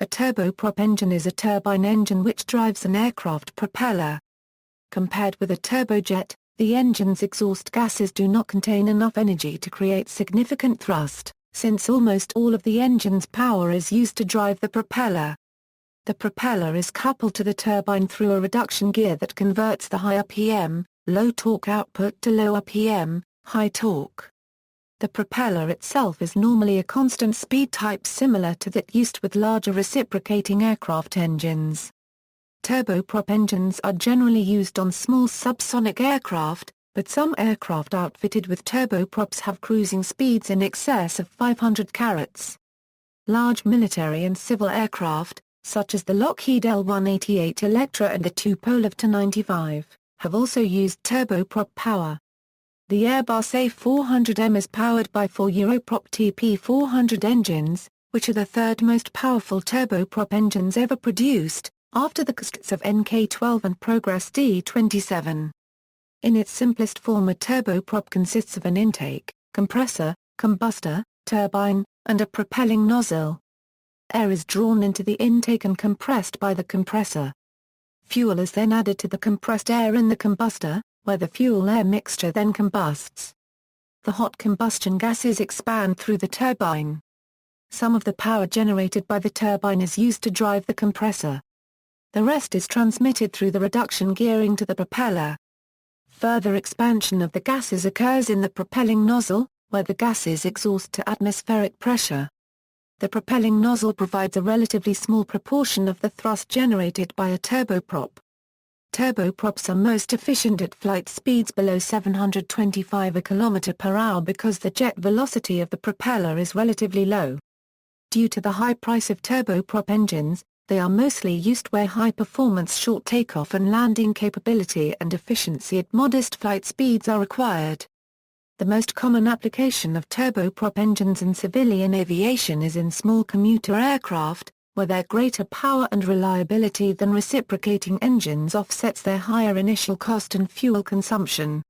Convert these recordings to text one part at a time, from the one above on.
A turboprop engine is a turbine engine which drives an aircraft propeller. Compared with a turbojet, the engine's exhaust gases do not contain enough energy to create significant thrust, since almost all of the engine's power is used to drive the propeller. The propeller is coupled to the turbine through a reduction gear that converts the high RPM, low torque output to low RPM, high torque. The propeller itself is normally a constant speed type similar to that used with larger reciprocating aircraft engines. Turboprop engines are generally used on small subsonic aircraft, but some aircraft outfitted with turboprops have cruising speeds in excess of 500 carats. Large military and civil aircraft, such as the Lockheed L-188 Electra and the Tupolev Tu-95, have also used turboprop power. The Airbus A400M is powered by 4 Europrop TP400 engines, which are the third most powerful turboprop engines ever produced, after the cascades of NK-12 and Progress D-27. In its simplest form, a turboprop consists of an intake, compressor, combustor, turbine, and a propelling nozzle. Air is drawn into the intake and compressed by the compressor. Fuel is then added to the compressed air in the combustor, where the fuel-air mixture then combusts. The hot combustion gases expand through the turbine. Some of the power generated by the turbine is used to drive the compressor. The rest is transmitted through the reduction gearing to the propeller. Further expansion of the gases occurs in the propelling nozzle, where the gases exhaust to atmospheric pressure. The propelling nozzle provides a relatively small proportion of the thrust generated by a turboprop. Turboprops are most efficient at flight speeds below 725 km/h because the jet velocity of the propeller is relatively low. Due to the high price of turboprop engines, they are mostly used where high-performance short takeoff and landing capability and efficiency at modest flight speeds are required. The most common application of turboprop engines in civilian aviation is in small commuter aircraft, where their greater power and reliability than reciprocating engines offsets their higher initial cost and fuel consumption.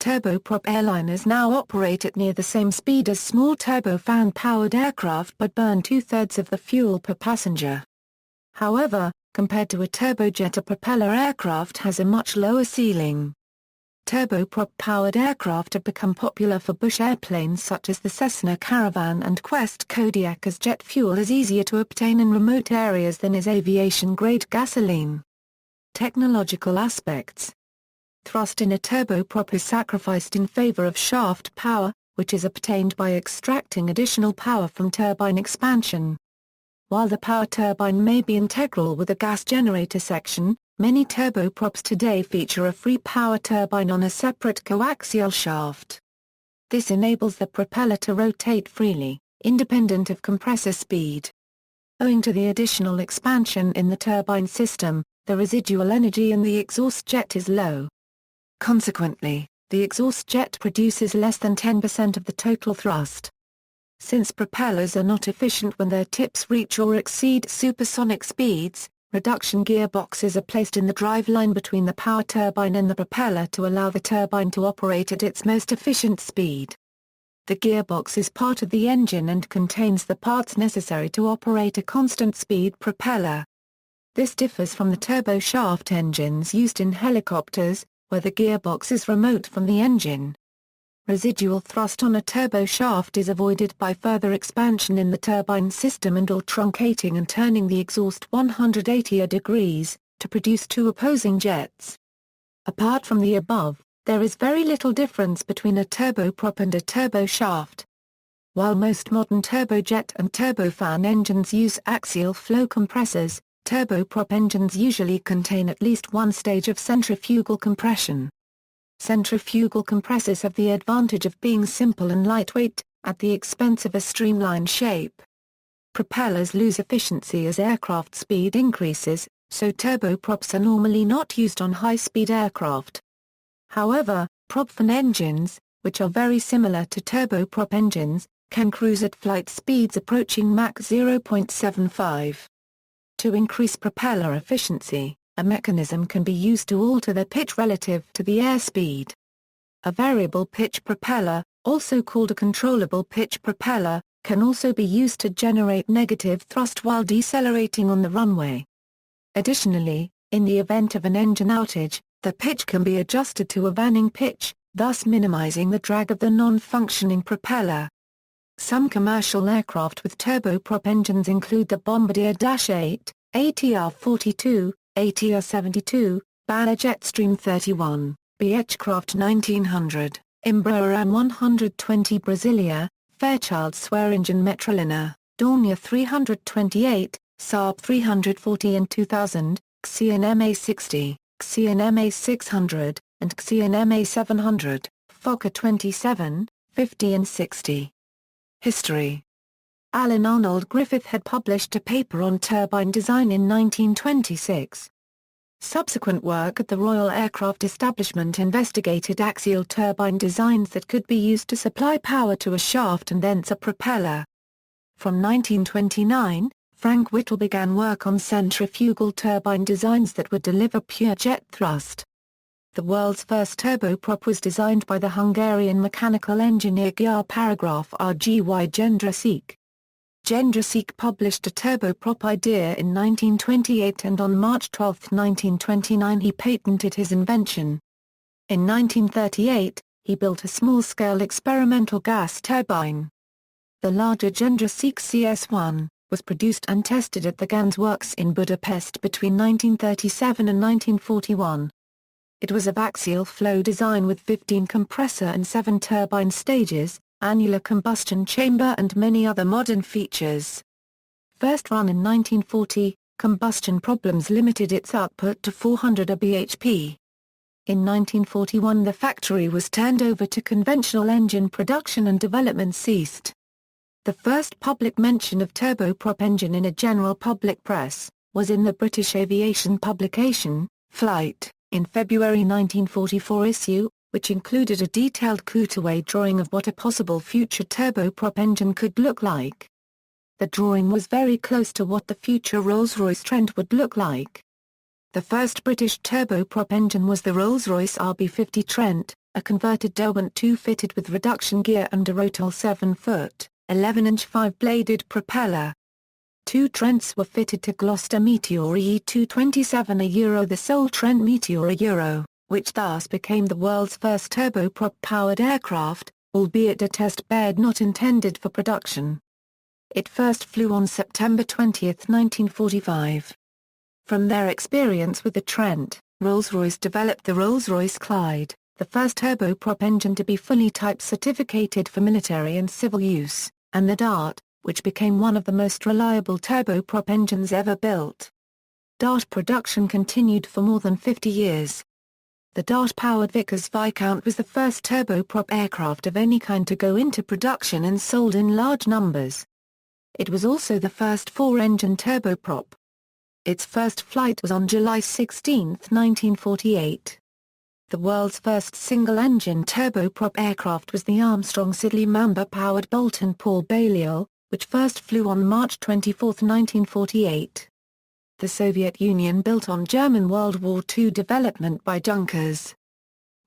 Turboprop airliners now operate at near the same speed as small turbofan-powered aircraft but burn two-thirds of the fuel per passenger. However, compared to a turbojet, a propeller aircraft has a much lower ceiling. Turboprop-powered aircraft have become popular for bush airplanes such as the Cessna Caravan and Quest Kodiak, as jet fuel is easier to obtain in remote areas than is aviation-grade gasoline. Technological aspects. Thrust in a turboprop is sacrificed in favor of shaft power, which is obtained by extracting additional power from turbine expansion. While the power turbine may be integral with a gas generator section, many turboprops today feature a free power turbine on a separate coaxial shaft. This enables the propeller to rotate freely, independent of compressor speed. Owing to the additional expansion in the turbine system, the residual energy in the exhaust jet is low. Consequently, the exhaust jet produces less than 10% of the total thrust. Since propellers are not efficient when their tips reach or exceed supersonic speeds, reduction gearboxes are placed in the driveline between the power turbine and the propeller to allow the turbine to operate at its most efficient speed. The gearbox is part of the engine and contains the parts necessary to operate a constant speed propeller. This differs from the turboshaft engines used in helicopters, where the gearbox is remote from the engine. Residual thrust on a turboshaft is avoided by further expansion in the turbine system and/or truncating and turning the exhaust 180 degrees, to produce two opposing jets. Apart from the above, there is very little difference between a turboprop and a turboshaft. While most modern turbojet and turbofan engines use axial flow compressors, turboprop engines usually contain at least one stage of centrifugal compression. Centrifugal compressors have the advantage of being simple and lightweight, at the expense of a streamlined shape. Propellers lose efficiency as aircraft speed increases, so turboprops are normally not used on high-speed aircraft. However, propfan engines, which are very similar to turboprop engines, can cruise at flight speeds approaching Mach 0.75. To increase propeller efficiency, a mechanism can be used to alter their pitch relative to the airspeed. A variable pitch propeller, also called a controllable pitch propeller, can also be used to generate negative thrust while decelerating on the runway. Additionally, in the event of an engine outage, the pitch can be adjusted to a vanning pitch, thus minimizing the drag of the non-functioning propeller. Some commercial aircraft with turboprop engines include the Bombardier Dash 8, ATR-42, ATR-72, Bala Jetstream 31, Beechcraft 1900, Embraer AN-120 Brasilia, Fairchild Swearingen Metroliner, Dornier 328, Saab 340 and 2000, Xi'an MA60, Xi'an MA600, and Xi'an MA700, Fokker 27, 50 and 60. History. Alan Arnold Griffith had published a paper on turbine design in 1926. Subsequent work at the Royal Aircraft Establishment investigated axial turbine designs that could be used to supply power to a shaft and thence a propeller. From 1929, Frank Whittle began work on centrifugal turbine designs that would deliver pure jet thrust. The world's first turboprop was designed by the Hungarian mechanical engineer Gyár Paragraf Rgy Jędrusik. Jędrusik published a turboprop idea in 1928 and on March 12, 1929 he patented his invention. In 1938, he built a small-scale experimental gas turbine. The larger Jędrusik CS-1 was produced and tested at the Ganz Works in Budapest between 1937 and 1941. It was of axial flow design with 15 compressor and 7 turbine stages, annular combustion chamber and many other modern features. First run in 1940, combustion problems limited its output to 400 bhp. In 1941 the factory was turned over to conventional engine production and development ceased. The first public mention of turboprop engine in a general public press was in the British aviation publication, Flight, in February 1944 issue, which included a detailed cutaway drawing of what a possible future turboprop engine could look like. The drawing was very close to what the future Rolls-Royce Trent would look like. The first British turboprop engine was the Rolls-Royce RB50 Trent, a converted Derwent 2 fitted with reduction gear and a Rotor 7-foot, 11-inch 5-bladed propeller. 2 Trents were fitted to Gloucester Meteor E227 the sole Trent Meteor which thus became the world's first turboprop-powered aircraft, albeit a test bed not intended for production. It first flew on September 20, 1945. From their experience with the Trent, Rolls-Royce developed the Rolls-Royce Clyde, the first turboprop engine to be fully type certificated for military and civil use, and the Dart, which became one of the most reliable turboprop engines ever built. Dart production continued for more than 50 years. The Dart-powered Vickers Viscount was the first turboprop aircraft of any kind to go into production and sold in large numbers. It was also the first 4-engine turboprop. Its first flight was on July 16, 1948. The world's first single-engine turboprop aircraft was the Armstrong Siddeley Mamba-powered Boulton Paul Balliol, which first flew on March 24, 1948. The Soviet Union built on German World War II development by Junkers.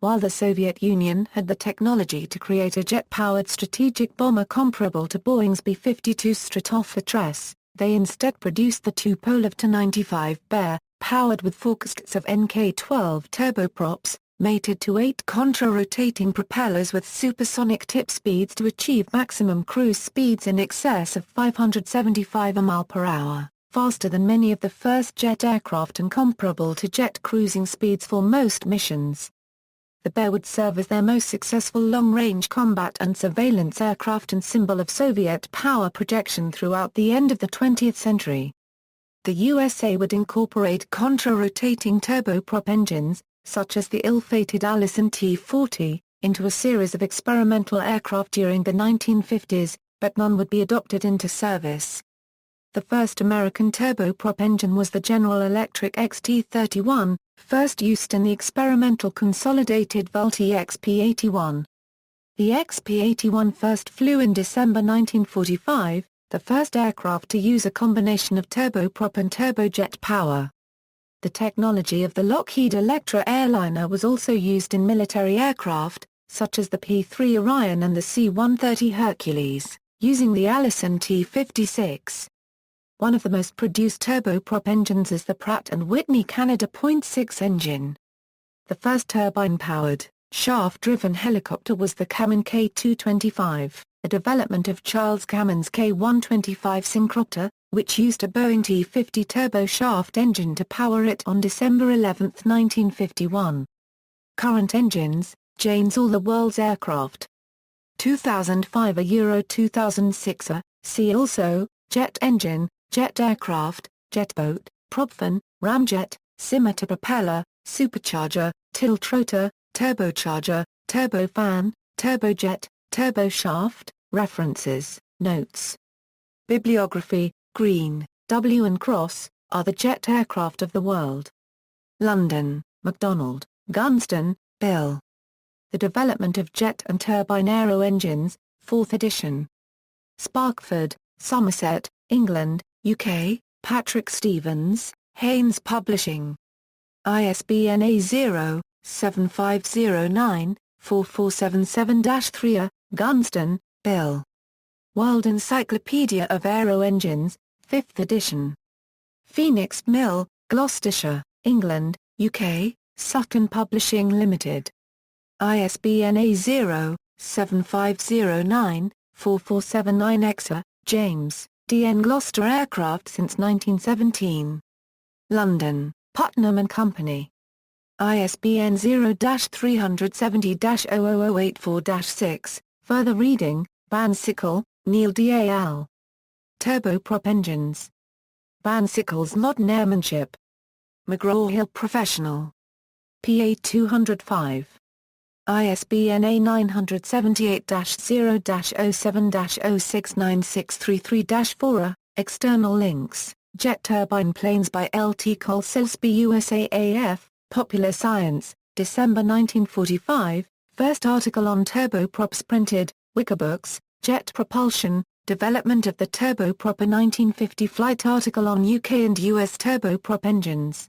While the Soviet Union had the technology to create a jet-powered strategic bomber comparable to Boeing's B-52 Stratofortress, they instead produced the two-polar Tu-95 Bear, powered with 4 cascades of NK-12 turboprops, mated to 8 contra-rotating propellers with supersonic tip speeds to achieve maximum cruise speeds in excess of 575 mph, faster than many of the first jet aircraft and comparable to jet cruising speeds for most missions. The Bear would serve as their most successful long-range combat and surveillance aircraft and symbol of Soviet power projection throughout the end of the 20th century. The USA would incorporate contra-rotating turboprop engines, such as the ill-fated Allison T-40, into a series of experimental aircraft during the 1950s, but none would be adopted into service. The first American turboprop engine was the General Electric XT-31, first used in the experimental consolidated Vultee XP-81. The XP-81 first flew in December 1945, the first aircraft to use a combination of turboprop and turbojet power. The technology of the Lockheed Electra airliner was also used in military aircraft, such as the P-3 Orion and the C-130 Hercules. using the Allison T56. One of the most produced turboprop engines is the Pratt and Whitney Canada .6 engine. The first turbine-powered, shaft-driven helicopter was the Kaman K-225, a development of Charles Kaman's K-125 Syncropter, which used a Boeing T-50 turboshaft engine to power it on December 11, 1951. Current engines: Jane's All the World's Aircraft. 2005 a Euro 2006 a, see also, jet engine, jet aircraft, jet boat, propfan, ramjet, scimitar propeller, supercharger, tiltrotor, turbocharger, turbofan, turbojet, turboshaft. References, notes. Bibliography: Green, W. and Cross, Are the Jet Aircraft of the World. London, MacDonald, Gunston, Bill. The Development of Jet and Turbine Aero Engines, 4th edition. Sparkford, Somerset, England, UK, Patrick Stevens, Haynes Publishing. ISBN A0-7509-4477-3 Gunston, Bill. World Encyclopedia of Aero Engines, 5th edition. Phoenix Mill, Gloucestershire, England, UK, Sutton Publishing Limited. ISBN A0-7509-4479-Exeter, James, D.N. Gloucester Aircraft since 1917. London, Putnam and Company. ISBN 0-370-00084-6. Further reading: Van Sickle, Neil D. A. L. Turboprop Engines. Van Sickle's Modern Airmanship. McGraw-Hill Professional. PA 205. ISBN A978-0-07-069633-4. External links: Jet Turbine Planes by L. T. Cole Silsby USAAF, Popular Science, December 1945. First article on turboprops printed, Wikibooks. Jet Propulsion, Development of the Turboprop, a 1950 flight article on UK and US turboprop engines.